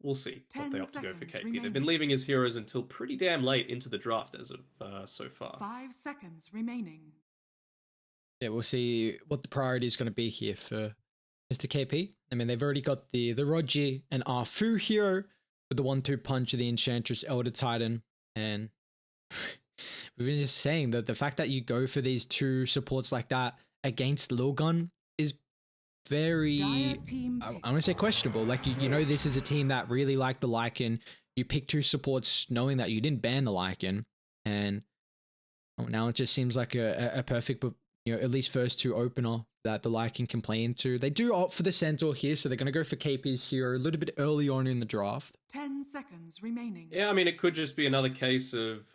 we'll see what they 10 opt to go for seconds KP. They've been remaining. leaving his heroes until pretty damn late into the draft as of so far. 5 seconds remaining. Yeah, we'll see what the priority is going to be here for Mr. KP. I mean, they've already got the Roji and Arfu hero with the 1-2 punch of the Enchantress Elder Titan. And we've been just saying that the fact that you go for these two supports like that against Lilgun is very, I want to say questionable. Like, you know, this is a team that really liked the Lycan. You pick two supports knowing that you didn't ban the Lycan. And now it just seems like a perfect, you know, at least first two opener that the Lycan can play into. They do opt for the Centaur here, so they're going to go for KP's hero a little bit early on in the draft. 10 seconds remaining. Yeah, I mean, it could just be another case of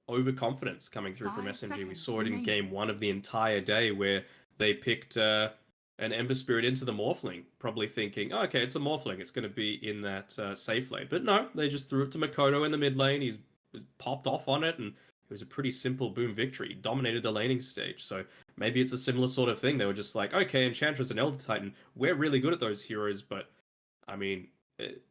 overconfidence coming through from 5 SMG. We seconds saw it in remaining. game one of the entire day where they picked an Ember Spirit into the Morphling, probably thinking, oh, okay, it's a Morphling, it's going to be in that safe lane. But no, they just threw it to Makoto in the mid lane. He's was popped off on it, and it was a pretty simple boom victory. He dominated the laning stage. So maybe it's a similar sort of thing. They were just like, okay, Enchantress and Elder Titan, we're really good at those heroes, but I mean,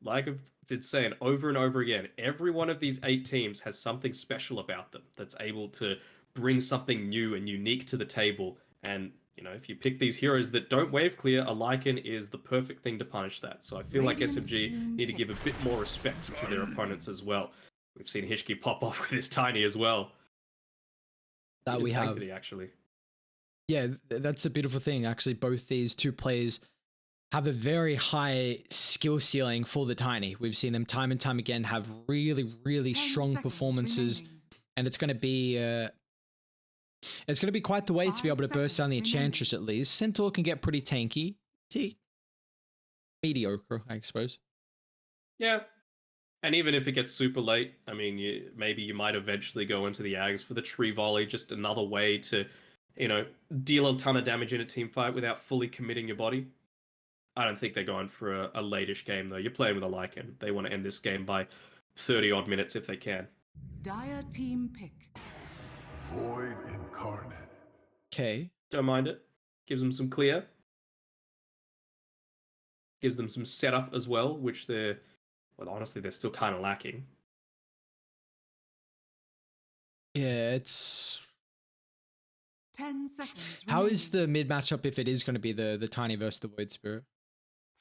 like I've been saying over and over again, every one of these 8 teams has something special about them that's able to bring something new and unique to the table. And, you know, if you pick these heroes that don't wave clear, a Lycan is the perfect thing to punish that. So I feel like Radiant SMG team need to give a bit more respect to their opponents as well. We've seen Hishki pop off with his Tiny as well. That we have. Sanctity, actually. Yeah, that's a beautiful thing. Actually, both these two players have a very high skill ceiling for the Tiny. We've seen them time and time again have really, really 10 strong seconds performances, remaining. and it's going to be quite the way to be 5 able to burst down the seconds Enchantress. At least Centaur can get pretty tanky. Mediocre, I suppose. Yeah. And even if it gets super late, I mean, maybe you might eventually go into the Ags for the tree volley, just another way to, you know, deal a ton of damage in a team fight without fully committing your body. I don't think they're going for a late-ish game, though. You're playing with a Lycan. They want to end this game by 30-odd minutes if they can. Dire team pick. Void Incarnate. Okay. Don't mind it. Gives them some clear. Gives them some setup as well, which honestly, they're still kind of lacking. Yeah, it's 10 seconds how remaining. is the mid matchup if it is going to be the Tiny versus the Void Spirit?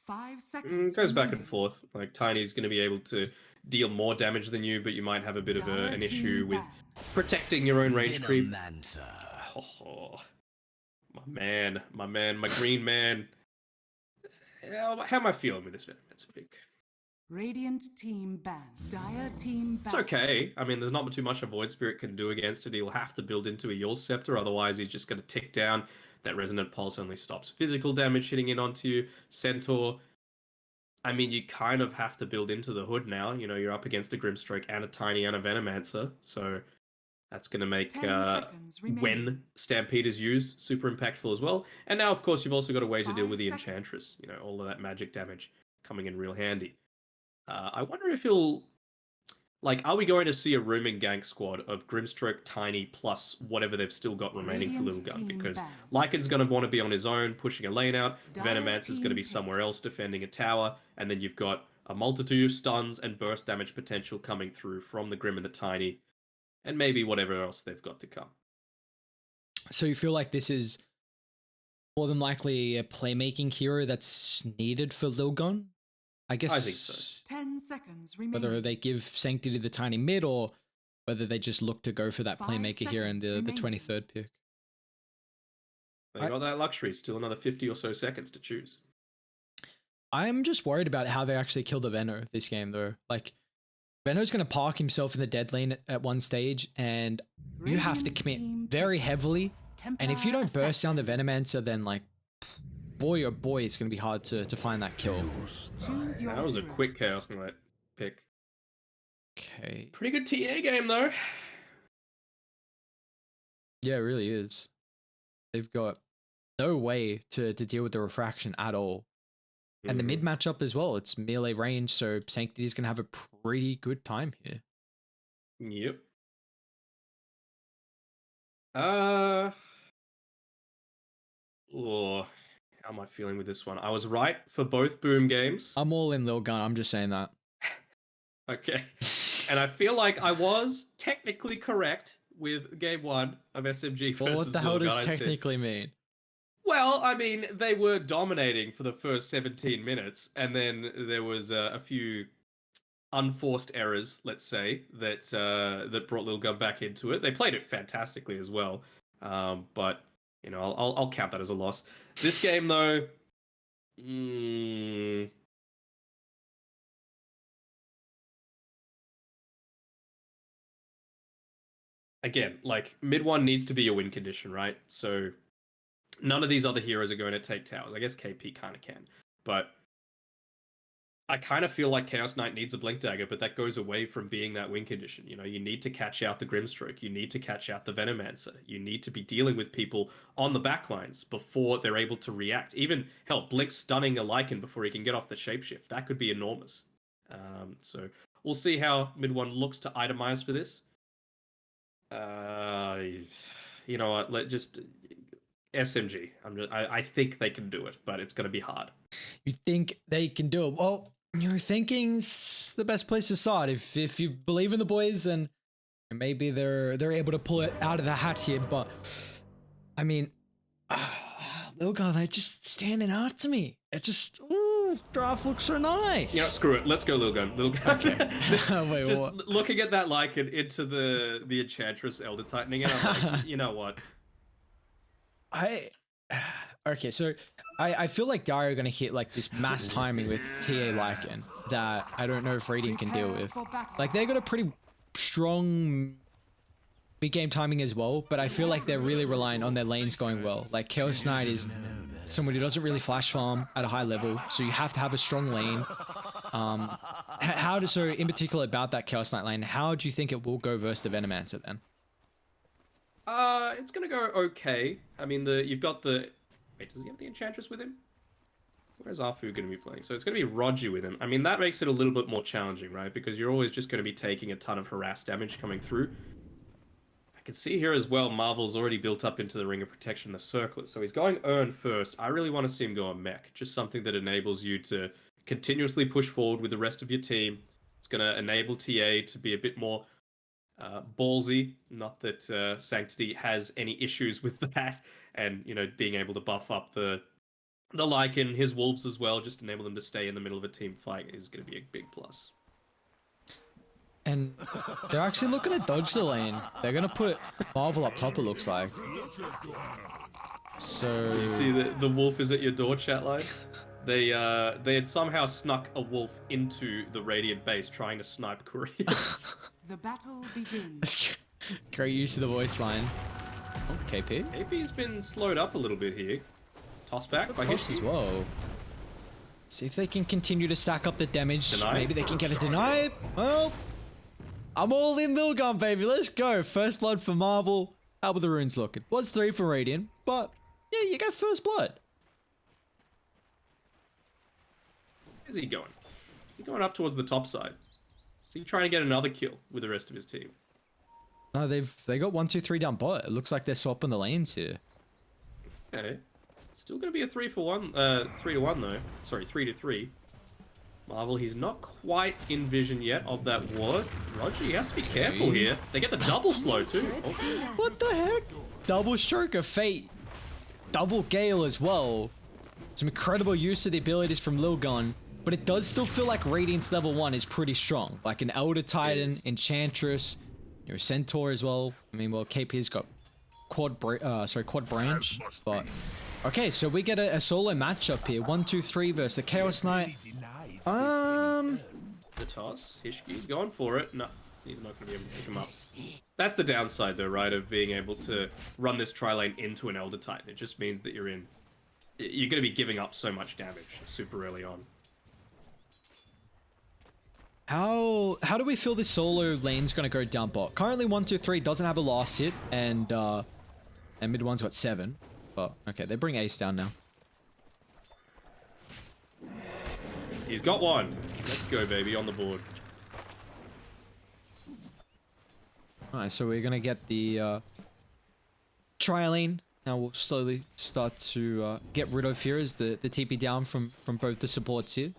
5 seconds. It goes back and remaining. forth. Like, Tiny's going to be able to deal more damage than you, but you might have a bit of Dire an team issue with ban. protecting your own range creep. Venomancer. Oh, my man, my green man. How am I feeling with this Venomancer pick? Radiant team ban. Dire team ban. It's okay. I mean, there's not too much a Void Spirit can do against it. He'll have to build into a Yule Scepter, otherwise he's just going to tick down. That Resonant Pulse only stops physical damage hitting in onto you. Centaur, I mean, you kind of have to build into the hood now. You know, you're up against a Grimstroke and a Tiny and a Venomancer, so that's going to make 10 seconds remaining. when Stampede is used super impactful as well. And now, of course, you've also got a way to deal 5 with the seconds. Enchantress. You know, all of that magic damage coming in real handy. I wonder if he'll... Like, are we going to see a rooming gank squad of Grimstroke, Tiny, plus whatever they've still got remaining for Radiant Lilgun? team Because ban. Lycan's going to want to be on his own, pushing a lane out. Dire Venomancer's going to team be pick. somewhere else defending a tower. And then you've got a multitude of stuns and burst damage potential coming through from the Grim and the Tiny. And maybe whatever else they've got to come. So you feel like this is more than likely a playmaking hero that's needed for Lilgun? I guess I think so. 10 seconds remaining. whether they give Sanctity to the Tiny mid or whether they just look to go for that 5 playmaker here in seconds the remaining. 23rd pick. They got that luxury. Still another 50 or so seconds to choose. I'm just worried about how they actually kill the Veno this game, though. Like, Veno's going to park himself in the dead lane at one stage, and you have to Radiant commit team very pick. heavily. And if you don't Templar burst down the Venomancer, then, like, boy oh boy, it's going to be hard to find that kill. Choose your That was a hero. quick Chaos Knight pick. Okay. Pretty good TA game, though. Yeah, it really is. They've got no way to deal with the refraction at all. And the mid matchup as well, it's melee range, so Sanctity's going to have a pretty good time here. Yep. Oh, how am I feeling with this one? I was right for both boom games. I'm all in Lilgun, I'm just saying that. Okay. And I feel like I was technically correct with game 1 of SMG versus Well, what the hell Lilgun. does I said, technically mean? well, I mean, they were dominating for the first 17 minutes, and then there was a few unforced errors, let's say, that brought Lilgun back into it. They played it fantastically as well, but you know, I'll count that as a loss. This game, though, again, like mid one needs to be a win condition, right? So none of these other heroes are going to take towers. I guess KP kind of can, but I kind of feel like Chaos Knight needs a Blink Dagger, but that goes away from being that win condition. You know, you need to catch out the Grimstroke. You need to catch out the Venomancer. You need to be dealing with people on the backlines before they're able to react. Even, hell, Blink stunning a Lycan before he can get off the shapeshift. That could be enormous. So we'll see how mid one looks to itemize for this. You know what? Let just SMG. I think they can do it, but it's going to be hard. You think they can do it? Well, your thinking's the best place to start. If you believe in the boys and maybe they're able to pull it out of the hat here, but I mean, Lilgun, they're just standing out to me. It's just draft looks so nice. You know, screw it. Let's go, Lilgun. Okay. Wait, just what? looking at that Lycan into the Enchantress Elder Tightening, and I'm like, you know what? Okay, so I feel like Dario are gonna hit like this mass timing with TA Lycan that I don't know if Radiant can deal with. Like they got a pretty strong big game timing as well, but I feel like they're really relying on their lanes going well. Like Chaos Knight is someone who doesn't really flash farm at a high level, so you have to have a strong lane. So in particular about that Chaos Knight lane, how do you think it will go versus the Venomancer then? It's gonna go okay. I mean, you've got the. Wait, does he have the Enchantress with him? Where's Arfu going to be playing? So it's going to be Roger with him. I mean, that makes it a little bit more challenging, right? Because you're always just going to be taking a ton of harass damage coming through. I can see here as well, Marvel's already built up into the Ring of Protection, the Circlet. So he's going Urn first. I really want to see him go on Mech. Just something that enables you to continuously push forward with the rest of your team. It's going to enable TA to be a bit more ballsy. Not that Sanctity has any issues with that. And, you know, being able to buff up the Lycan, his wolves as well, just enable them to stay in the middle of a team fight is going to be a big plus. And they're actually looking to dodge the lane. They're going to put Marvel up top, it looks like. So you see the wolf is at your door, chat line? They had somehow snuck a wolf into the Radiant base trying to snipe couriers. The battle begins. Great use of the voice line. Oh, KP. KP's been slowed up a little bit here. Toss back by Cross as well. See if they can continue to stack up the damage. Deny? Maybe they can get a deny. Well, I'm all in Lilgun, baby. Let's go. First blood for Marvel. How are the runes looking? Was 3 for Radiant, but yeah, you get first blood. Where's he going? He's going up towards the top side. Is he trying to get another kill with the rest of his team? No, they got 1, 2, 3 down bot. It looks like they're swapping the lanes here. Okay. Still going to be a 3-1 though. Sorry, 3-3. Marvel, he's not quite in vision yet of that ward. Roger, he has to be careful here. They get the double slow too. Okay. What the heck? Double stroke of fate. Double gale as well. Some incredible use of the abilities from Lilgun, but it does still feel like Radiance level 1 is pretty strong. Like an Elder Titan, Enchantress, your Centaur as well. I mean, well, KP's got quad branch, but okay, so we get a solo matchup here. 1, 2, 3 versus the Chaos Knight. The toss. Hishki's going for it. No, he's not going to be able to pick him up. That's the downside though, right, of being able to run this tri-lane into an Elder Titan. It just means that you're going to be giving up so much damage super early on. How do we feel this solo lane's gonna go down bot? Currently 1, 2, 3 doesn't have a last hit, and mid one's got 7. But okay, they bring Ace down now. He's got one. Let's go, baby, on the board. Alright, so we're gonna get the tri-lane. Now we'll slowly start to get rid of here as the TP down from both the supports here.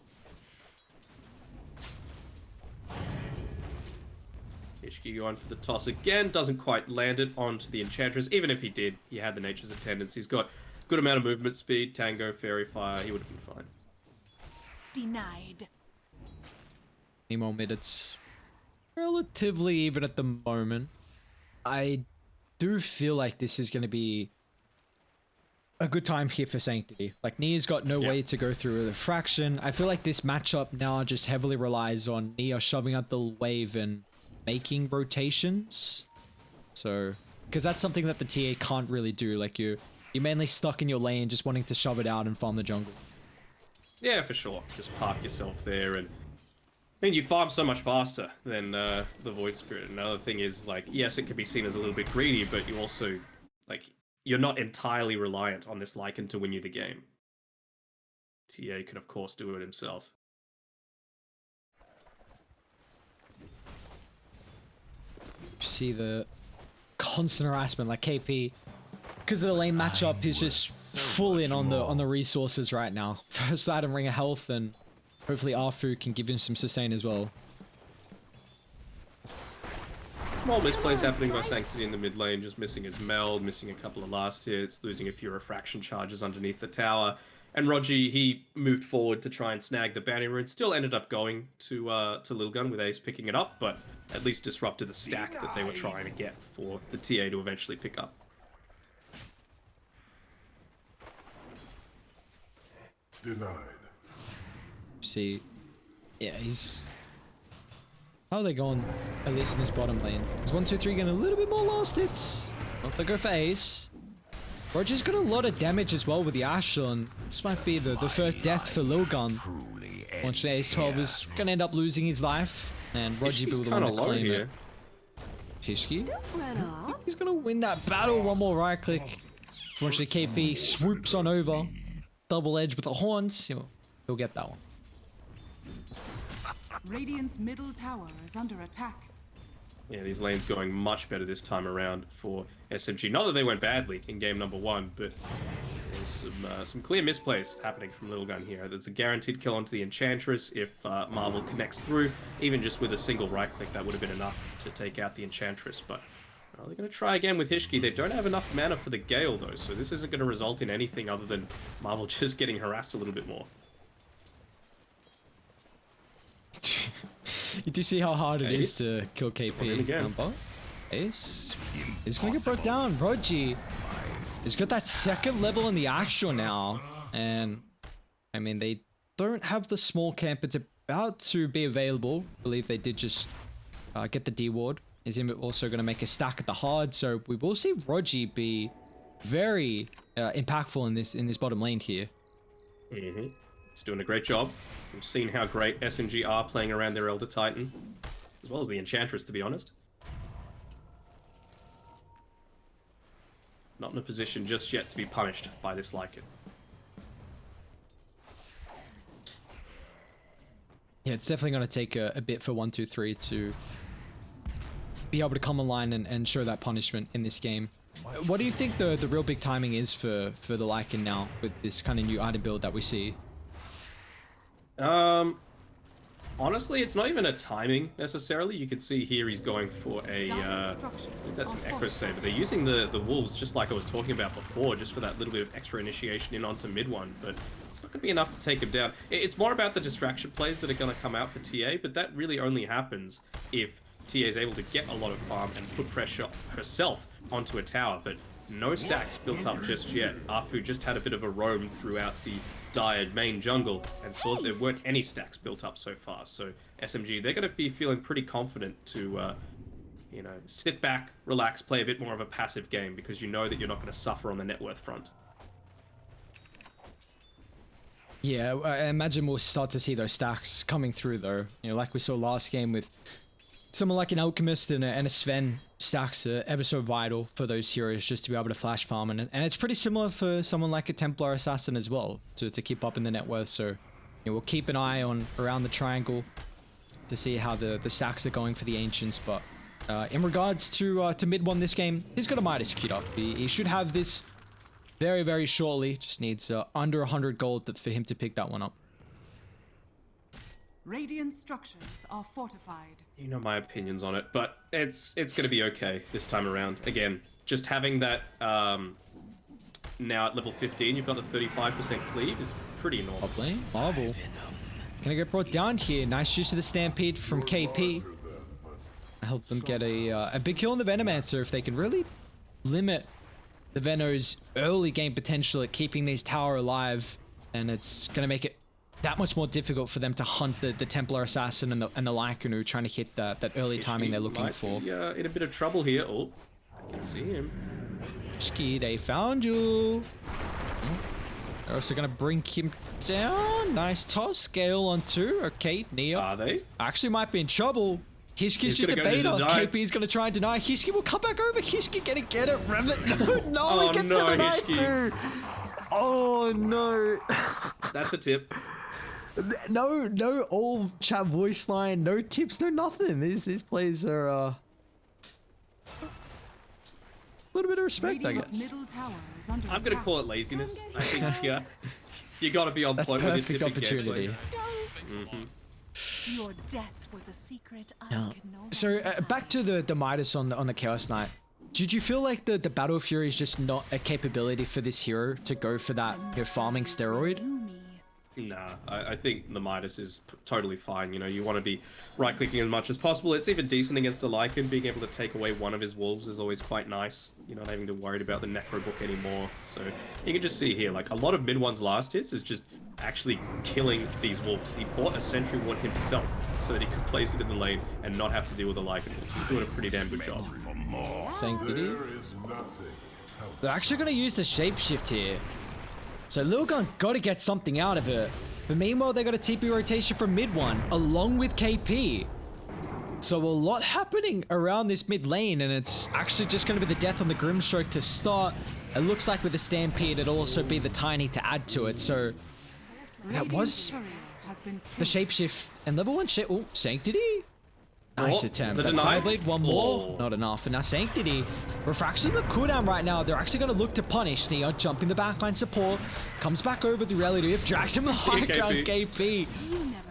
Ishki going for the toss again. Doesn't quite land it onto the Enchantress. Even if he did, he had the Nature's Attendants. He's got good amount of movement speed. Tango, Fairy Fire, he would have been fine. Denied. Any more minutes? Relatively even at the moment. I do feel like this is going to be a good time here for Sanctity. Like, Nia's got no way to go through the fraction. I feel like this matchup now just heavily relies on Nia shoving out the wave and making rotations. So, because that's something that the TA can't really do. Like, you're mainly stuck in your lane just wanting to shove it out and farm the jungle. Yeah, for sure. Just park yourself there, and I mean, you farm so much faster than the Void Spirit. Another thing is, like, yes, it can be seen as a little bit greedy, but you also, like, you're not entirely reliant on this Lycan to win you the game. TA can, of course, do it himself. See the constant harassment, like KP, because of the lane matchup, is just full in on the resources right now. First item, Ring of Health, and hopefully Arfu can give him some sustain as well. Small misplays happening by Sanctity in the mid lane, just missing his meld, missing a couple of last hits, losing a few refraction charges underneath the tower. And Rogi, he moved forward to try and snag the bounty rune. Still ended up going to Lilgun with Ace picking it up, but at least disrupted the stack that they were trying to get for the TA to eventually pick up. Denied. See, yeah, he's... How are they going, at least in this bottom lane? Is 1, 2, 3 getting a little bit more last hits? Well, they go for Ace. Roger's got a lot of damage as well with the Ashel, and this might be the first death for Lilgun. Unfortunately, Ace 12 is going to end up losing his life, and Roger will be the one to claim it. Tishki? He's going to win that battle. One more right click. Unfortunately, KP swoops on over. Double edge with the horns. He'll get that one. Radiant's middle tower is under attack. Yeah, these lanes going much better this time around for SMG. Not that they went badly in game number 1, but there's some clear misplays happening from Lilgun here. There's a guaranteed kill onto the Enchantress if Marvel connects through. Even just with a single right click, that would have been enough to take out the Enchantress. But they're going to try again with Hishki. They don't have enough mana for the Gale, though, so this isn't going to result in anything other than Marvel just getting harassed a little bit more. You do see how hard it is to kill KP. Number. Ace. He's going to get broke down. Rogi. He's got that second level in the actual now. And, I mean, they don't have the small camp. It's about to be available. I believe they did just get the D-Ward. Is him also going to make a stack at the hard. So we will see Rogi be very impactful in this bottom lane here. Mm-hmm. He's doing a great job. We've seen how great SMG are playing around their Elder Titan, as well as the Enchantress, to be honest. Not in a position just yet to be punished by this Lycan. Yeah, it's definitely going to take a bit for 1, 2, 3 to be able to come online and show that punishment in this game. What do you think the real big timing is for the Lycan now with this kind of new item build that we see? Honestly, it's not even a timing necessarily. You can see here he's going for a, that's an Echo Saber. They're using the Wolves just like I was talking about before, just for that little bit of extra initiation in onto mid one, but it's not going to be enough to take him down. It's more about the distraction plays that are going to come out for TA, but that really only happens if TA is able to get a lot of farm and put pressure herself onto a tower, but no stacks built up just yet. Arfu just had a bit of a roam throughout the Dire main jungle and saw that there weren't any stacks built up so far. So SMG, they're going to be feeling pretty confident to, you know, sit back, relax, play a bit more of a passive game because you know that you're not going to suffer on the net worth front. Yeah, I imagine we'll start to see those stacks coming through though. You know, like we saw last game with someone like an Alchemist and a Sven. Stacks are ever so vital for those heroes just to be able to flash farm, and it's pretty similar for someone like a Templar Assassin as well to keep up in the net worth. So you know, we'll keep an eye on around the triangle to see how the stacks are going for the Ancients. But in regards to mid one this game, he's got a Midas queued up. He should have this very, very shortly. Just needs under 100 gold for him to pick that one up. Radiant structures are fortified. You know my opinions on it, but it's going to be okay this time around. Again, just having that now at level 15, you've got the 35% cleave is pretty enormous. Top lane, Marvel. Gonna get brought down here. Nice use of the Stampede from KP. Help them get a big kill on the Venomancer if they can really limit the Veno's early game potential at keeping these tower alive, and it's gonna make it that much more difficult for them to hunt the Templar Assassin and the Lycan who are trying to hit that early timing they're looking for. Yeah, in a bit of trouble here. Oh, I can see him. Ski, they found you. They're also gonna bring him down. Nice toss. Gale on 2. Okay, Neo. Are they? Actually might be in trouble. Hishki's just a beta. KP's gonna try and deny. Hishki will come back over. Hishki gonna get it. Remnant. No, he gets it denied too. Oh no. That's a tip. No all chat voice line, no tips, no nothing. These players are a little bit of respect, I guess. Middle tower is under I'm gonna attack. call it laziness. I think you gotta be on That's point with your perfect tipping opportunity. gameplay. Your death was a secret I could know. So back to the Midas on the Chaos Knight. Did you feel like the Battle Fury is just not a capability for this hero to go for that farming steroid? Nah, I think the Midas is totally fine. You know, you want to be right-clicking as much as possible. It's even decent against a Lycan. Being able to take away one of his wolves is always quite nice. You're not having to worry about the Necro Book anymore. So you can just see here, like, a lot of mid one's last hits is just actually killing these wolves. He bought a Sentry Ward himself so that he could place it in the lane and not have to deal with the Lycan wolves. He's doing a pretty damn good job. Sanctity. They're actually going to use the Shapeshift here. So Lilgun got to get something out of it. But meanwhile, they got a TP rotation from mid one, along with KP. So a lot happening around this mid lane, and it's actually just going to be the death on the Grimstroke to start. It looks like with the Stampede, it'll also be the Tiny to add to it. So that was the Shapeshift and level 1 shape. Oh, Sanctity. Nice attempt. The That deny? Sideblade, one more. Not enough. And now Sanctity. Refraction the cooldown right now. They're actually going to look to punish Neo. Jumping the backline support. Comes back over the reality of drags him the high ground. KP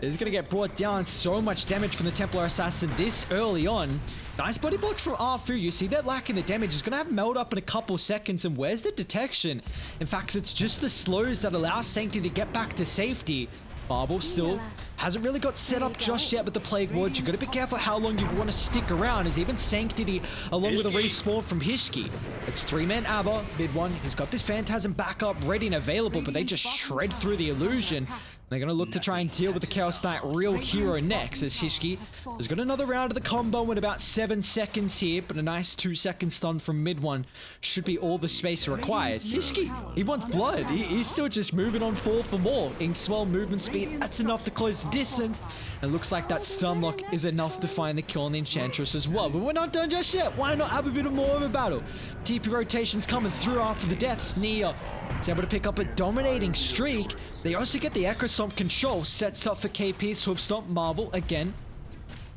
is going to get brought down. So much damage from the Templar Assassin this early on. Nice body blocks from Arfu. You see that lack in the damage is going to have meld up in a couple seconds. And where's the detection? In fact, it's just the slows that allow Sanctity to get back to safety. Marvel still hasn't really got set up just yet with the Plague Ward. You got to be careful how long you want to stick around, as even Sanctity along with a respawn from Hishki. It's 3-man Abba, mid one. He's got this Phantasm backup ready and available, but they just shred through the illusion. They're going to look to try and deal with the Chaos Knight real hero next, as Hishki has got another round of the combo in about 7 seconds here, but a nice 2-second stun from mid one should be all the space required. Hishki, he wants blood. He's still just moving on for more. Inkswell movement speed, that's enough to close the distance. And it looks like that stun lock is enough to find the kill on the Enchantress as well. But we're not done just yet. Why not have a bit more of a battle? TP rotations coming through after the deaths. Neo is able to pick up a dominating streak. They also get the Echo Stomp control. Sets up for KP. Swift Stomp Marvel again.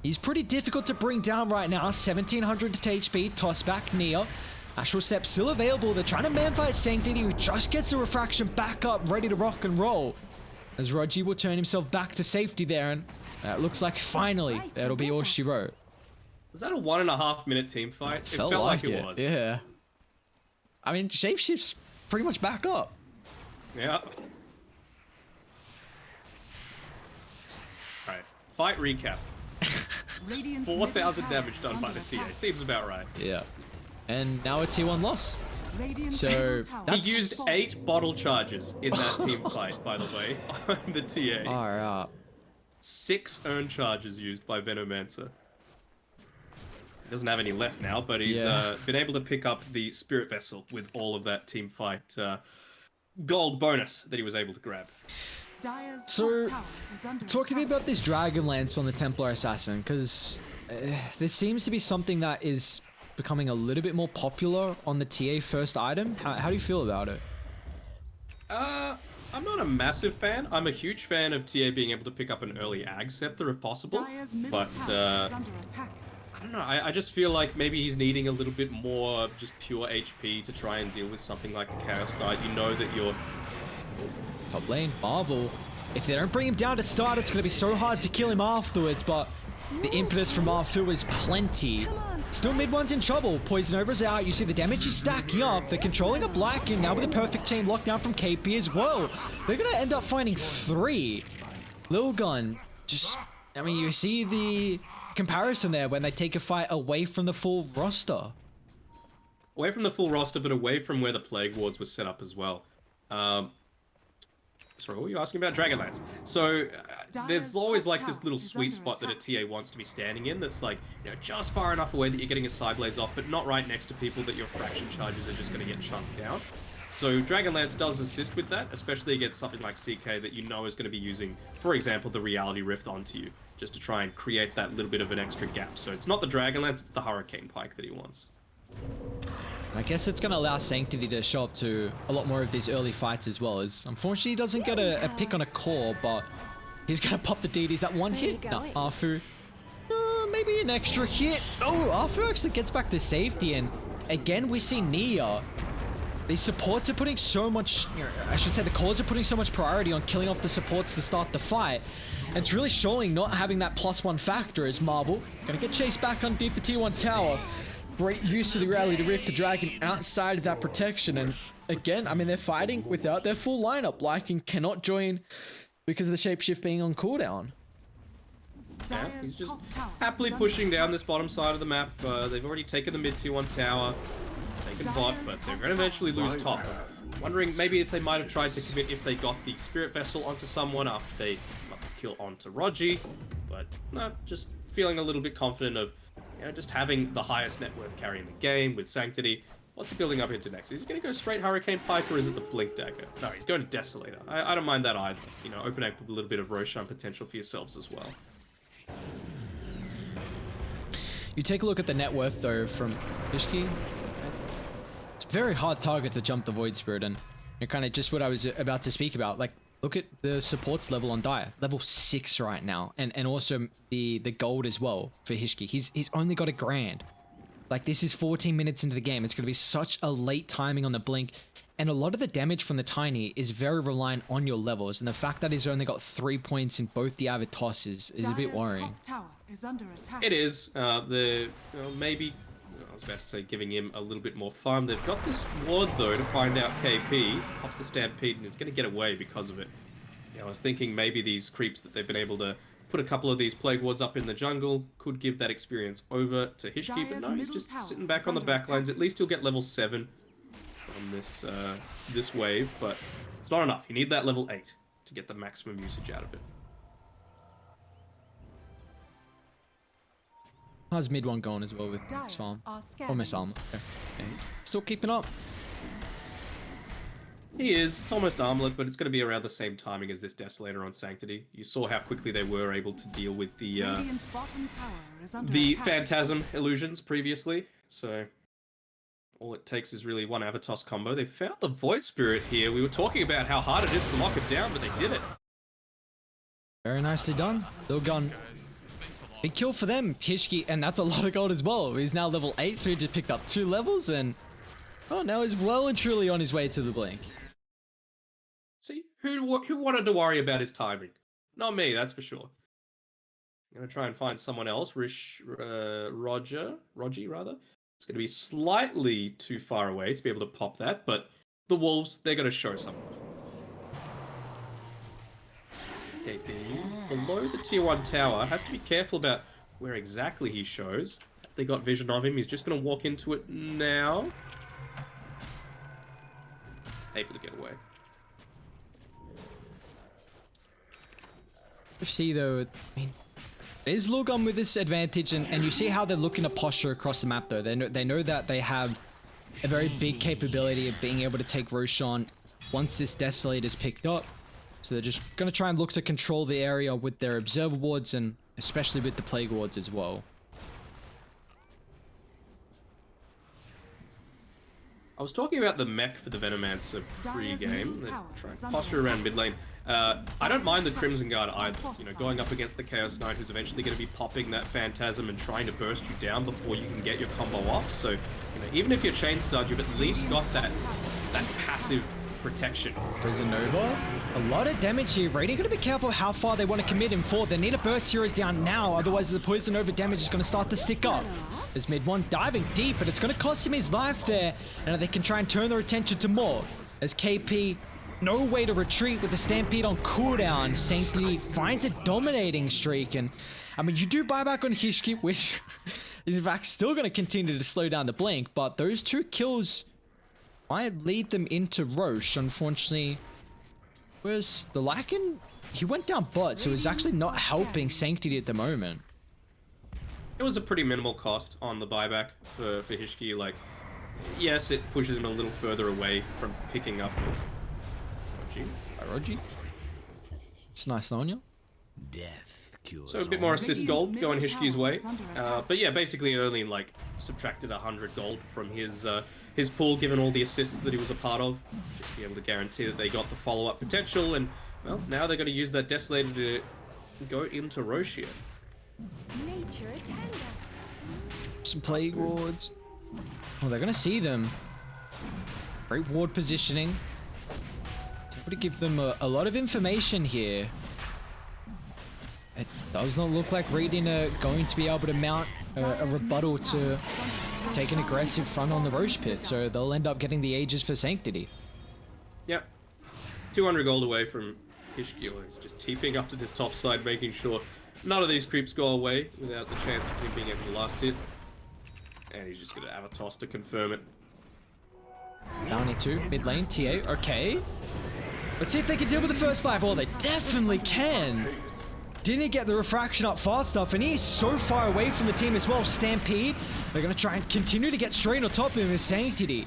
He's pretty difficult to bring down right now. 1700 to HP. Toss back Neo. Astral Step still available. They're trying to manfight Sanctity, who just gets a refraction back up, ready to rock and roll. As Rogi will turn himself back to safety there, and it looks like finally that'll be all she wrote. Was that a 1.5 minute team fight? It felt like it was. Yeah. I mean, Shapeshift's pretty much back up. Yeah. Alright, fight recap. 4,000 damage done by the TA. Seems about right. Yeah. And now a T1 loss. So He used 8 bottle charges in that team fight, by the way, on the TA. Alright. 6 earned charges used by Venomancer. He doesn't have any left now, but he's been able to pick up the Spirit Vessel with all of that team fight gold bonus that he was able to grab. So, talk to me about this Dragon Lance on the Templar Assassin, because there seems to be something that is becoming a little bit more popular on the TA first item. How do you feel about it? I'm not a massive fan. I'm a huge fan of TA being able to pick up an early Ag Scepter if possible, but I don't know, I just feel like maybe he's needing a little bit more just pure HP to try and deal with something like the Chaos Knight. You know that you're... Top lane, Marvel. If they don't bring him down to start, it's going to be so hard to kill him afterwards, but the impetus from Arfu is plenty. Still mid one's in trouble. Poison Over's out. You see the damage is stacking up. They're controlling a Black, and now with a perfect team lockdown from KP as well. They're going to end up finding 3. Lilgun, just, I mean, you see the comparison there when they take a fight away from the full roster. Away from the full roster, but away from where the Plague Wards were set up as well. Sorry, what were you asking about? Dragonlance. So, there's always like this little sweet spot that a TA wants to be standing in that's like, you know, just far enough away that you're getting a side blaze off, but not right next to people that your fraction charges are just going to get chunked down. So Dragonlance does assist with that, especially against something like CK that you know is going to be using, for example, the Reality Rift onto you, just to try and create that little bit of an extra gap. So it's not the Dragonlance, it's the Hurricane Pike that he wants. I guess it's going to allow Sanctity to show up to a lot more of these early fights as well. As unfortunately, he doesn't get a pick on a core, but he's going to pop the DDs. That one hit? No, Arfu. Maybe an extra hit. Oh, Arfu actually gets back to safety. And again, we see Nia. These supports are putting so much, I should say the cores are putting so much priority on killing off the supports to start the fight. And it's really showing not having that +1 factor as Marble. Going to get chased back underneath the T1 tower. Great use of the Reality Rift to drag him outside of that protection. And again, I mean, they're fighting without their full lineup. Lycan cannot join because of the shapeshift being on cooldown. Yeah, he's just happily pushing down this bottom side of the map. They've already taken the mid T1 tower, taken bot, but they're going to eventually lose top. Wondering maybe if they might have tried to commit if they got the Spirit Vessel onto someone after they got the kill onto Rogi. But no, just feeling a little bit confident of, you know, just having the highest net worth carry in the game with Sanctity. What's he building up into next? Is he going to go straight Hurricane Pike or is it the Blink Dagger? No, he's going to Desolator. I don't mind that either. You know, open up a little bit of Roshan potential for yourselves as well. You take a look at the net worth though from Ishki. It's a very hard target to jump the Void Spirit, and you're kind of just what I was about to speak about. Like, look at the supports level on Dire, level 6 right now, and also the gold as well for Hishki. He's only got 1,000,000. Like, this is 14 minutes into the game. It's going to be such a late timing on the Blink, and a lot of the damage from the Tiny is very reliant on your levels, and the fact that he's only got 3 points in both the Avid tosses is a bit worrying. It is. Maybe, I was about to say giving him a little bit more farm. They've got this ward though to find out KP. Pops the Stampede and is going to get away because of it. You know, I was thinking maybe these creeps that they've been able to put a couple of these Plague Wards up in the jungle could give that experience over to Hishki, but no, he's just sitting back on the backlines. At least he'll get level 7 from this wave, but it's not enough. You need that level 8 to get the maximum usage out of it. How's mid one going as well with Miss Farm? Or Miss Armor. Okay. Still keeping up. He is. It's almost armlet, but it's going to be around the same timing as this Desolator on Sanctity. You saw how quickly they were able to deal with the Phantasm illusions previously. So all it takes is really one Avatos combo. They found the Void Spirit here. We were talking about how hard it is to lock it down, but they did it. Very nicely done. Lilgun. Big kill for them, Hishki, and that's a lot of gold as well. He's now level 8, so he just picked up 2 levels, and oh, now he's well and truly on his way to the Blink. See, who wanted to worry about his timing? Not me, that's for sure. I'm going to try and find someone else. Rogi, rather. It's going to be slightly too far away to be able to pop that, but the Wolves, they're going to show something. KP's below the tier 1 tower. Has to be careful about where exactly he shows. They got vision of him. He's just going to walk into it now. Able to get away. See though, I mean, there's Lilgun with this advantage, and you see how they're looking to posture across the map though. They know that they have a very big capability of being able to take Roshan once this Desolator is picked up. So they're just going to try and look to control the area with their Observer Wards, and especially with the Plague Wards as well. I was talking about the mech for the Venomancer pre-game. Posture around mid lane. I don't mind the Crimson Guard either. You know, going up against the Chaos Knight, who's eventually going to be popping that Phantasm and trying to burst you down before you can get your combo off. So, you know, even if you're chain stud, you've at least got that passive protection. Prison Nova. A lot of damage here. Radiant got to be careful how far they want to commit him for. They need to burst heroes down now, otherwise the Poison Nova damage is going to start to stick up. There's mid one diving deep, but it's going to cost him his life there. And they can try and turn their attention to more. As KP, no way to retreat with the Stampede on cooldown. Sanctity finds a dominating streak. And I mean, you do buyback on Hishki, which is in fact still going to continue to slow down the blink, but those 2 kills might lead them into Roche. Unfortunately, where's the Lycan? He went down bot, so it's actually not helping Sanctity at the moment. It was a pretty minimal cost on the buyback for Hishki. Like, yes, it pushes him a little further away from picking up Roji. Roji? It's nice knowing you. Death cures. So a bit more assist gold going Hishki's way. But yeah, basically it only like subtracted 100 gold from his pool, given all the assists that he was a part of. Just to be able to guarantee that they got the follow-up potential, and well, now they're going to use that Desolator to go into Roshia. Nature attend us. Some Plague Wards. Oh, they're going to see them. Great ward positioning. It's able to give them a lot of information here. It does not look like Radiant are going to be able to mount a rebuttal to take an aggressive front on the Roche pit, so they'll end up getting the Aegis for Sanctity. Yep. 200 gold away from Hishki, who's just TPing up to this top side, making sure none of these creeps go away without the chance of him being able to last hit. And he's just going to have a toss to confirm it. Bounty 2, mid lane, TA, okay. Let's see if they can deal with the first life. Oh, they definitely can. Didn't get the refraction up fast enough, and he's so far away from the team as well. Stampede, they're going to try and continue to get straight on top of him with Sanctity.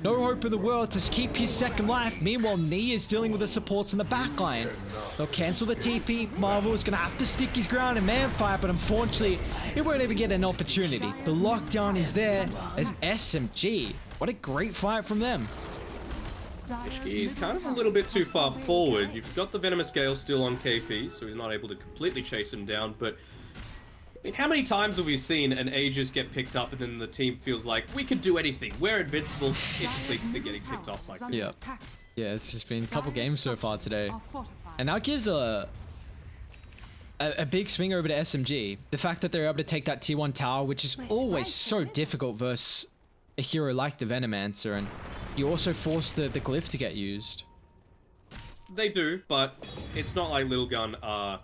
No hope in the world to keep his second life. Meanwhile, Knee is dealing with the supports in the backline. They'll cancel the TP. Marvel is going to have to stick his ground in Manfire, but unfortunately, he won't even get an opportunity. The lockdown is there as SMG. What a great fight from them. He's kind of a little bit too far forward. You've got the Venomous Gale still on KP, so he's not able to completely chase him down, but I mean, how many times have we seen an Aegis get picked up and then the team feels like, we can do anything, we're invincible? It just leads to them getting picked off like this. Yeah, it's just been a couple games so far today. And now it gives a big swing over to SMG. The fact that they're able to take that T1 tower, which is always so difficult versus a hero like the Venomancer, and you also force the glyph to get used. They do, but it's not like Lilgun are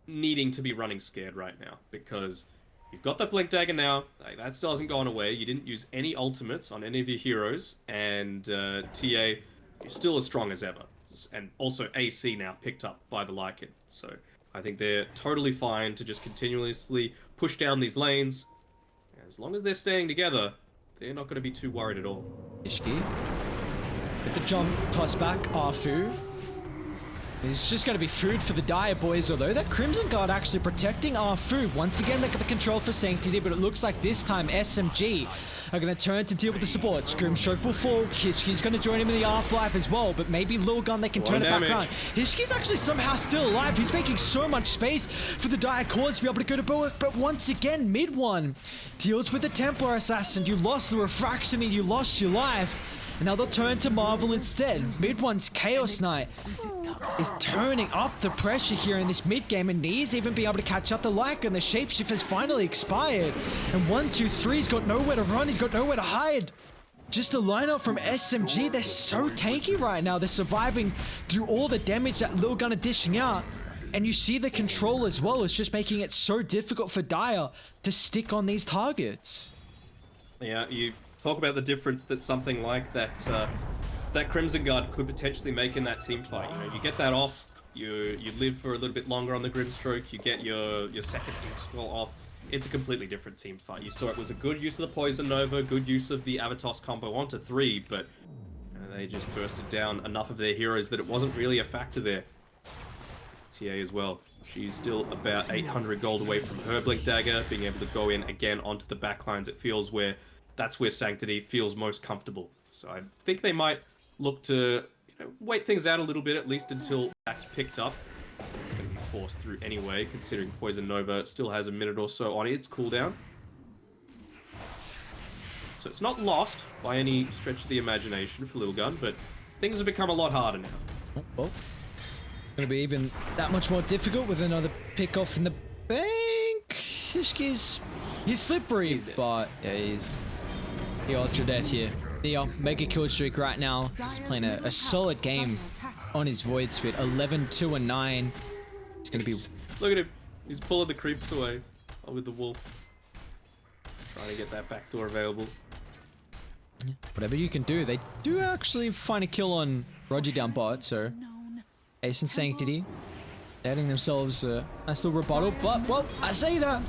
needing to be running scared right now, because you've got that Blink Dagger now, like, that still hasn't gone away, you didn't use any ultimates on any of your heroes, and TA, you're still as strong as ever. And also AC now picked up by the Lycan, so I think they're totally fine to just continuously push down these lanes. As long as they're staying together, they're not going to be too worried at all. Ishki. With the jump toss back, Arfu. It's just going to be food for the Dire boys, although that Crimson Guard actually protecting Arfu. Once again, they got the control for Sanctity, but it looks like this time SMG are going to turn to deal with the support. Scrimstroke will fall. Hishki's going to join him in the Afterlife as well, but maybe Lilgun, they can turn it back around. Hishki's actually somehow still alive. He's making so much space for the Dire cores to be able to go to Boa, but once again, mid one deals with the Templar Assassin. You lost the refraction and you lost your life. And now they'll turn to Marvel instead. Mid one's Chaos Knight is turning up the pressure here in this mid game, and Knee's even be able to catch up the Lycan, and the shapeshift has finally expired. And 1, 2, 3's got nowhere to run, he's got nowhere to hide. Just a lineup from SMG, they're so tanky right now. They're surviving through all the damage that Lilgun are dishing out. And you see the control as well, it's just making it so difficult for Dire to stick on these targets. Yeah, you talk about the difference that something like that that Crimson Guard could potentially make in that team fight. You know, you get that off, you live for a little bit longer on the Grimstroke, you get your second X-Scroll off. It's a completely different team fight. You saw it was a good use of the Poison Nova, good use of the Avatos combo onto 3, but they just bursted down enough of their heroes that it wasn't really a factor there. TA as well. She's still about 800 gold away from her Blink Dagger, being able to go in again onto the backlines. It feels that's where Sanctity feels most comfortable. So I think they might look to wait things out a little bit, at least until that's picked up. It's going to be forced through anyway, considering Poison Nova still has a minute or so on its cooldown. So it's not lost by any stretch of the imagination for Lilgun, but things have become a lot harder now. Oh, well, gonna be even that much more difficult with another pick off in the bank. He's slippery, He's dead. but yeah, he ultra dead here. The mega kill streak right now. He's playing a solid game on his void speed. 11, 2, and 9. He's gonna be. Look at him. He's pulling the creeps away with the wolf. Trying to get that backdoor available. Whatever you can do. They do actually find a kill on Roger down bot, so Ace and Sanctity adding themselves a nice little rebuttal. But, well, I say that.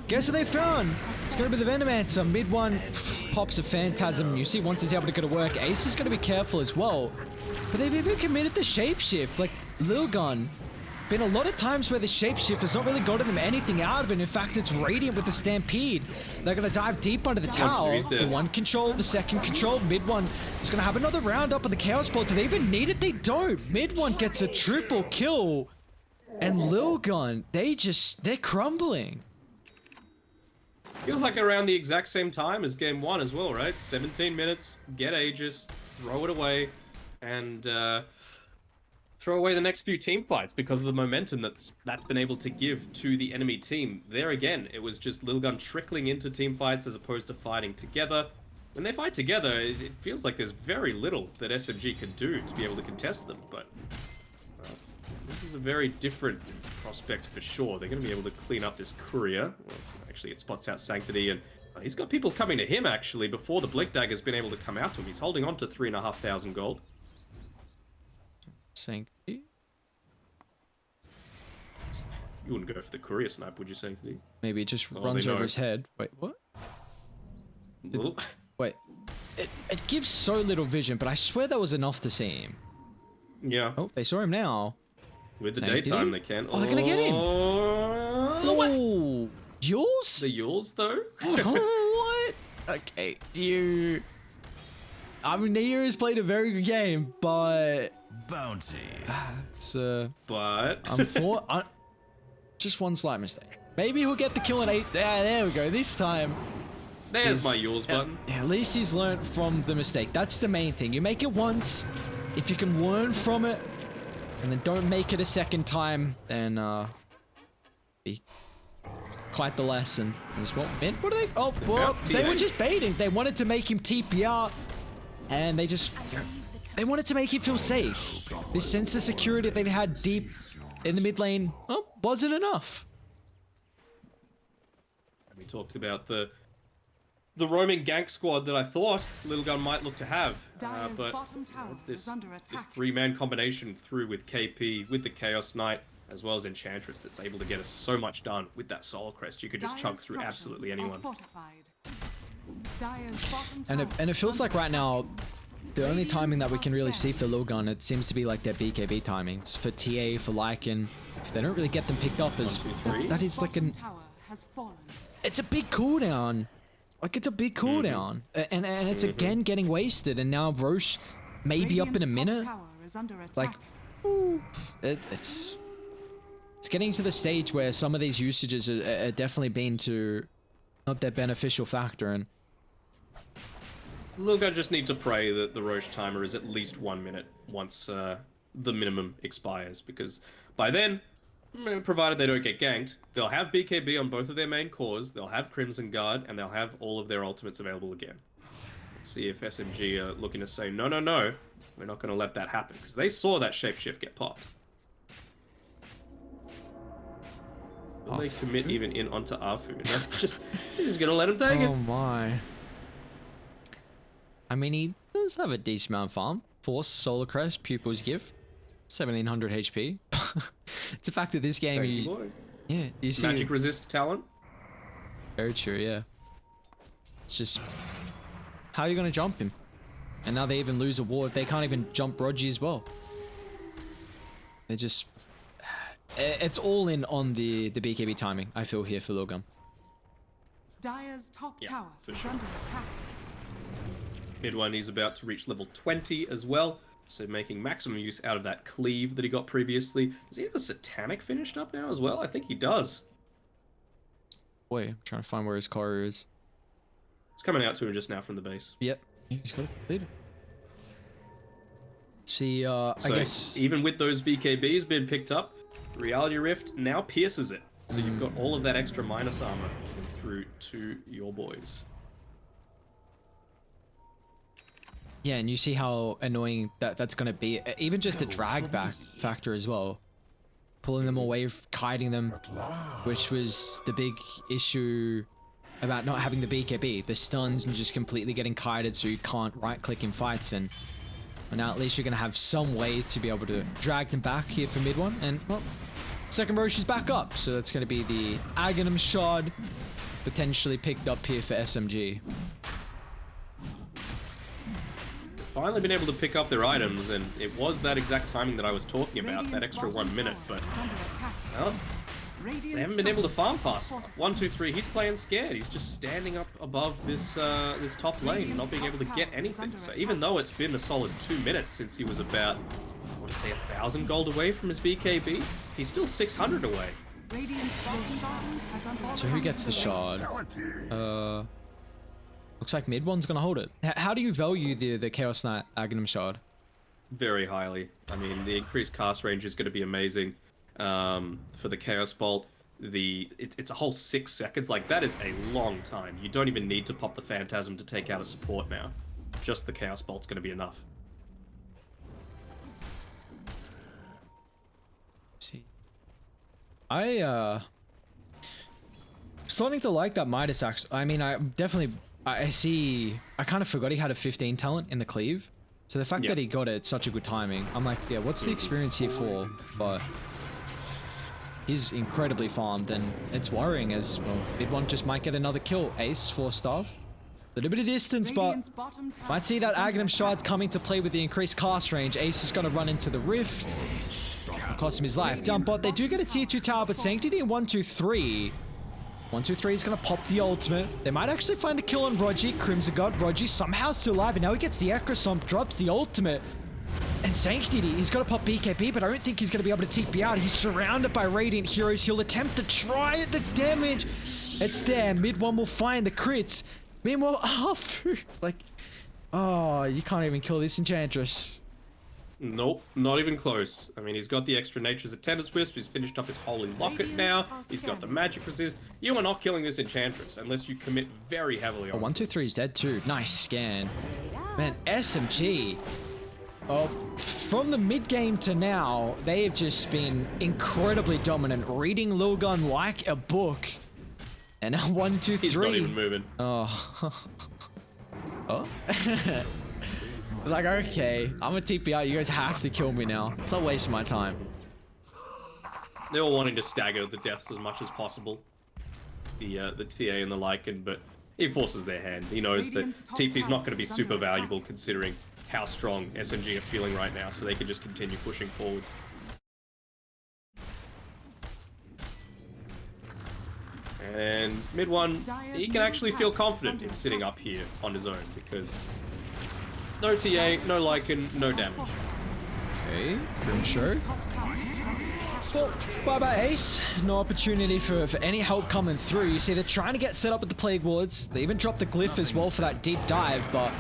Guess what they found? It's going to be the Venomancer. Mid one pops a Phantasm. You see, once he's able to go to work, Ace is going to be careful as well. But they've even committed the shapeshift. Like, Lilgun. Been a lot of times where the shapeshift has not really gotten them anything out of it. In fact, it's Radiant with the Stampede. They're going to dive deep under the tower. He's dead. The one control, the second control. Mid one is going to have another round up on the Chaos Ball. Do they even need it? They don't. Mid one gets a triple kill. And Lilgun, they're crumbling. Feels like around the exact same time as game 1 as well, right? 17 minutes, get Aegis, throw it away, and throw away the next few team fights because of the momentum that's been able to give to the enemy team. There again, it was just Lilgun trickling into team fights as opposed to fighting together. When they fight together, it feels like there's very little that SMG can do to be able to contest them, but this is a very different prospect for sure. They're going to be able to clean up this courier. Well, actually, it spots out Sanctity, and he's got people coming to him, actually, before the Blink Dagger's been able to come out to him. He's holding on to 3,500 gold. Sanctity? You wouldn't go for the courier snipe, would you, Sanctity? Maybe it just Oh, runs they over know. his head. Wait, what? Well, Wait. It gives so little vision, but I swear that was enough to see him. yeah, Oh, they saw him now. with the Sanctity? daytime they can. Oh, they're gonna get him. What? Oh, yours? The Yules, though? What? Okay, you. I mean, Neo has played a very good game, but Bounty. it's But... just one slight mistake. Maybe he'll get the kill in 8. Yeah, there we go. This time. There's is- my Yules button. At least he's learned from the mistake. That's the main thing. You make it once. If you can learn from it, and then don't make it a second time, then be quite the lesson as well. Man, what are they? Oh, well, they were just baiting. They wanted to make him TP out, and they wanted to make him feel safe. This sense of security that they had deep in the mid lane, wasn't enough. We talked about the roaming gank squad that I thought Lilgun might look to have, Dire's but bottom tower it's this is under attack. three-man combination through with KP, with the Chaos Knight, as well as Enchantress that's able to get us so much done with that Soul Crest. You could just chunk Dire's through absolutely structures are anyone. fortified. Dire's bottom And tower it feels is like under right now, the only Radiant timing that we can really are see for Lilgun, it seems to be like their BKB timings. For TA, for Lycan, if they don't really get them picked up as 1, 2, 3. that is like bottom tower has fallen. it's a big cooldown. Like it's a big cooldown, and it's again getting wasted. And now Roche may be up in a Radiant's top minute. tower is under attack. Like, ooh, it's getting to the stage where some of these usages are definitely been to not their beneficial factor. And Lilgun just need to pray that the Roche timer is at least 1 minute once the minimum expires, because by then, provided they don't get ganked, they'll have BKB on both of their main cores, they'll have Crimson Guard, and they'll have all of their ultimates available again. Let's see if SMG are looking to say, no, no, no, we're not going to let that happen, because they saw that shapeshift get popped. Will they commit even in onto Afu? No, they're just going to let him take it. oh my. I mean, he does have a decent amount of farm. Force, Solar Crest, Pupil's Gift, 1700 HP. It's a fact of this game. Thank you, boy. Yeah, you see. Magic resist talent. Very true, yeah. It's just, how are you going to jump him? And now they even lose a ward. They can't even jump Rogi as well. They just, it's all in on the BKB timing, I feel, here for Lilgun. Dire's top Yeah, tower for is sure. under attack. Mid one, he's about to reach level 20 as well, so making maximum use out of that cleave that he got previously. Does he have a Satanic finished up now as well? I think he does. Wait, I'm trying to find where his car is. It's coming out to him just now from the base. Yep, he's got it completed. See, I So guess even with those BKBs being picked up, Reality Rift now pierces it. So you've got all of that extra minus armor through to your boys. yeah, and you see how annoying that's gonna be. Even just the drag back factor as well, pulling them away, kiting them, which was the big issue about not having the BKB, the stuns and just completely getting kited so you can't right click in fights. And now at least you're gonna have some way to be able to drag them back here for mid one. And well, second Roche is back up, so that's gonna be the Aghanim Shard, potentially picked up here for SMG. Finally been able to pick up their items, and it was that exact timing that I was talking about, that extra 1 minute, but well, they haven't been able to farm fast enough. 1, 2, 3, he's playing scared. He's just standing up above this this top lane, not being able to get anything. So even though it's been a solid 2 minutes since he was about, I want to say 1,000 gold away from his BKB, he's still 600 away. So who gets the shard? Looks like mid one's gonna hold it. How do you value the Chaos Knight Aghanim Shard? Very highly. I mean, the increased cast range is going to be amazing. For the Chaos Bolt, it's a whole 6 seconds. Like, that is a long time. You don't even need to pop the Phantasm to take out a support now. Just the Chaos Bolt's going to be enough. See, starting to like that Midas axe. I mean, I kind of forgot he had a 15 talent in the cleave. So the fact that he got it at such a good timing, I'm like, yeah, what's the experience here for? But he's incredibly farmed, and it's worrying as, well, mid one just might get another kill. Ace, 4 staff. A little bit of distance, but might see that Aghanim Shard coming to play with the increased cast range. Ace is going to run into the rift. Cost him his life. Down bot, they do get a tier 2 tower, but Sanctity in 1, 2, 3. 1, 2, 3 is going to pop the ultimate. They might actually find the kill on Rogi. Crimson God, Rogi somehow still alive, and now he gets the Echo Stomp, drops the ultimate. And Sanctity, he's got to pop BKB, but I don't think he's going to be able to TP out. He's surrounded by Radiant heroes. He'll attempt to try at the damage. It's there. Mid one will find the crits. Meanwhile, like, oh, you can't even kill this Enchantress. Nope, not even close. I mean, he's got the extra Nature's Attendance Wisp, he's finished up his Holy Locket now, he's got the Magic Resist. You are not killing this Enchantress unless you commit very heavily on 1, 2, 3 is dead too. Nice scan. Man, SMG. Oh, from the mid game to now, they have just been incredibly dominant, reading Lilgun like a book. And now 1, 2, 3. He's not even moving. Oh. Oh. I was like, okay, I'm a TP out. You guys have to kill me now. It's not wasting my time. They were wanting to stagger the deaths as much as possible. The TA and the Lycan, but he forces their hand. He knows that TP's not going to be super valuable considering how strong SMG are feeling right now, so they can just continue pushing forward. And mid one, he can actually feel confident in sitting up here on his own because no TA, no Lycan, no damage. Okay, Grim Show. Well, bye-bye Ace. No opportunity for any help coming through. You see, they're trying to get set up with the Plague Wards. They even dropped the Glyph as well for that deep dive, but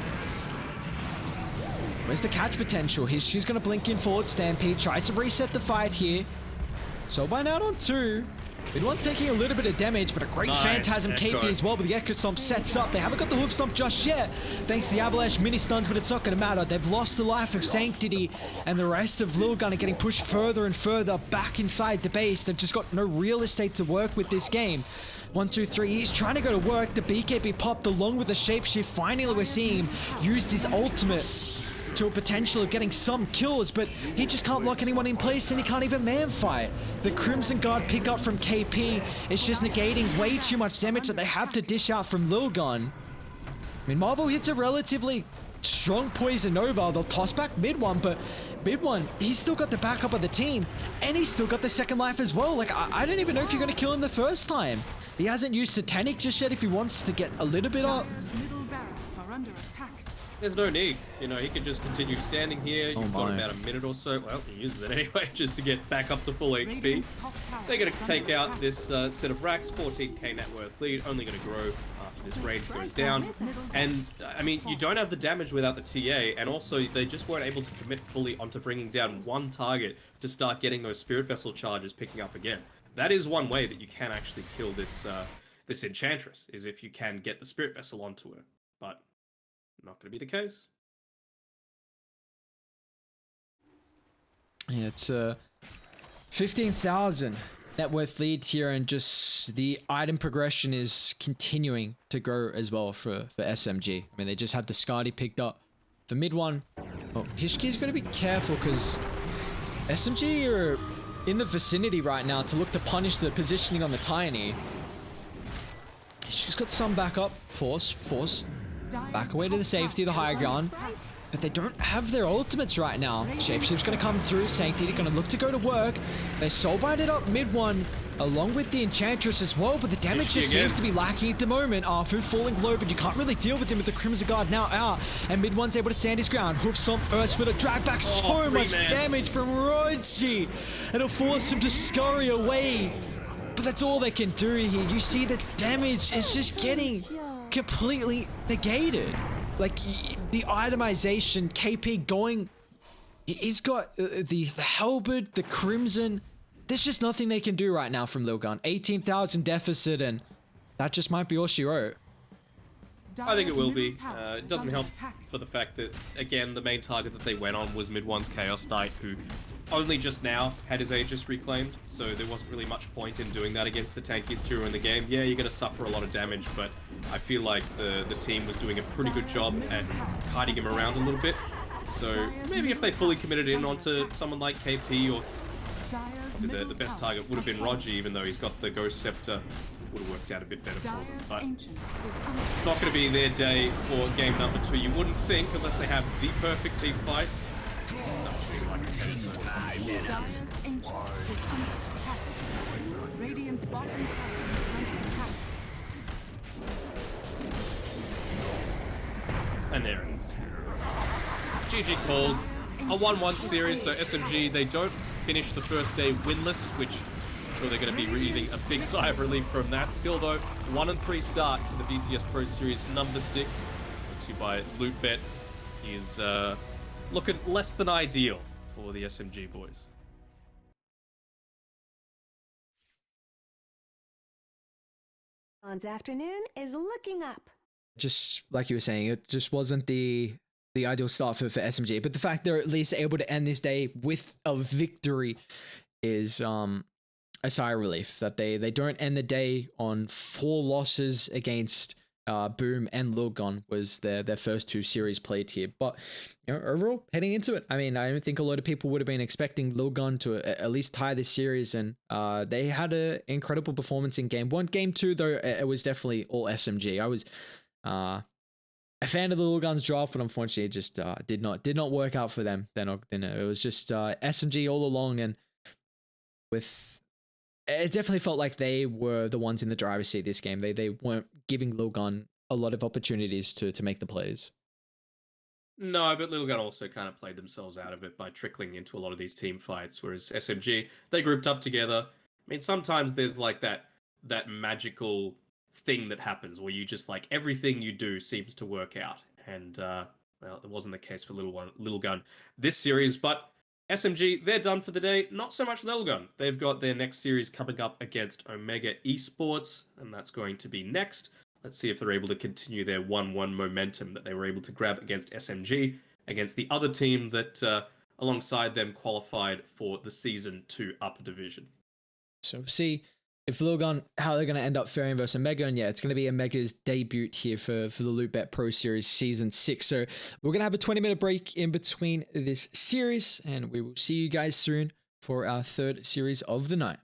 where's the catch potential? She's going to blink in forward. Stampede tries to reset the fight here. Soulbind out on 2. Mid one's taking a little bit of damage, but a great Phantasm KP as well, but the Echo Stomp sets up. They haven't got the Hoof Stomp just yet, thanks to the Avalanche mini stuns, but it's not going to matter. They've lost the life of Sanctity, and the rest of Lilgun are getting pushed further and further back inside the base. They've just got no real estate to work with this game. 1, 2, 3, he's trying to go to work. The BKB popped along with the Shapeshift. Finally, we're seeing him use his ultimate to a potential of getting some kills, but he just can't lock anyone in place, and he can't even man fight. The Crimson Guard pickup from KP is just negating way too much damage that they have to dish out from Lilgun. I mean, Marvel hits a relatively strong Poison Nova. They'll toss back mid one, but mid one, he's still got the backup of the team, and he's still got the second life as well. Like, I don't even know if you're going to kill him the first time. He hasn't used Satanic just yet if he wants to get a little bit up. Middle barracks are under attack. There's no need. You know, he can just continue standing here. Oh You've got my. about a minute or so. Well, he uses it anyway, just to get back up to full HP. Radiant's top tower They're going is to under take out attack. this set of racks, 14k net worth lead, only going to grow after this range goes down. Middle And, I mean, you don't have the damage without the TA, and also they just weren't able to commit fully onto bringing down one target to start getting those Spirit Vessel charges picking up again. That is one way that you can actually kill this this Enchantress, is if you can get the Spirit Vessel onto her. But not going to be the case. Yeah, it's 15,000 net worth lead here, and just the item progression is continuing to grow as well for SMG. I mean, they just had the Skadi picked up for mid one. Oh, Hishki's got to be careful because SMG are in the vicinity right now to look to punish the positioning on the Tiny. She's got some backup. Force. Back away to the safety of the higher ground. But they don't have their ultimates right now. Shapeshift's going to come through. Sanctity going to look to go to work. They soul-binded up mid one, along with the Enchantress as well, but the damage just seems to be lacking at the moment. Arfu falling low, but you can't really deal with him with the Crimson Guard now out. And mid one's able to stand his ground. Hoof Stomp, Earth Splitter, drag back so much damage from Roji. It'll force him to scurry away. But that's all they can do here. You see the damage is just getting completely negated. Like, the itemization, KP going... He's got the halberd, the crimson. There's just nothing they can do right now from Lilgun. 18,000 deficit, and that just might be all she wrote. I think it will be. It doesn't help for the fact that, again, the main target that they went on was mid one's Chaos Knight, who only just now had his Aegis reclaimed, so there wasn't really much point in doing that against the tankiest hero in the game. Yeah, you're going to suffer a lot of damage, but I feel like the team was doing a pretty good job at hiding him around a little bit. So maybe if they fully committed in onto someone like KP, or the best target would have been Roger, even though he's got the Ghost Scepter, would have worked out a bit better for them. But it's not going to be their day for game number 2. You wouldn't think, unless they have the perfect team fight. Doesn't seem like it is. Dire's ancient is under attack. Radiant's bottom tower is under attack. And there it is. GG called. A 1-1 series, so SMG, they don't finish the first day winless, which I'm sure they're going to be breathing a big sigh of relief from that. Still though, 1-3 start to the BCS Pro Series number 6, brought to you by LootBet, is looking less than ideal for the SMG boys. On's afternoon is looking up. Just like you were saying, it just wasn't the ideal start for SMG, but the fact they're at least able to end this day with a victory is a sigh of relief. That they don't end the day on 4 losses against Boom and Lilgun was their first 2 series played here. But you know, overall, heading into it, I mean, I don't think a lot of people would have been expecting Lilgun to at least tie this series, and they had an incredible performance in game 1. Game 2, though, it was definitely all SMG. I was a fan of the Lilgun's draft, but unfortunately it just did not work out for them. Then it was just SMG all along, and with it definitely felt like they were the ones in the driver's seat this game. They weren't giving Lilgun a lot of opportunities to make the plays. No, but Lilgun also kind of played themselves out of it by trickling into a lot of these team fights, whereas SMG, they grouped up together. I mean, sometimes there's like that magical thing that happens where you just like everything you do seems to work out, and well, it wasn't the case for Lilgun this series. But SMG, they're done for the day. Not so much Lilgun. They've got their next series coming up against Omega Esports, and that's going to be next. Let's see if they're able to continue their 1-1 momentum that they were able to grab against SMG, against the other team that alongside them qualified for the Season 2 upper division. So see if Lilgun, how they're going to end up faring versus Omega. And yeah, it's going to be Omega's debut here for the LootBet Pro Series Season 6. So we're going to have a 20-minute break in between this series, and we will see you guys soon for our 3rd series of the night.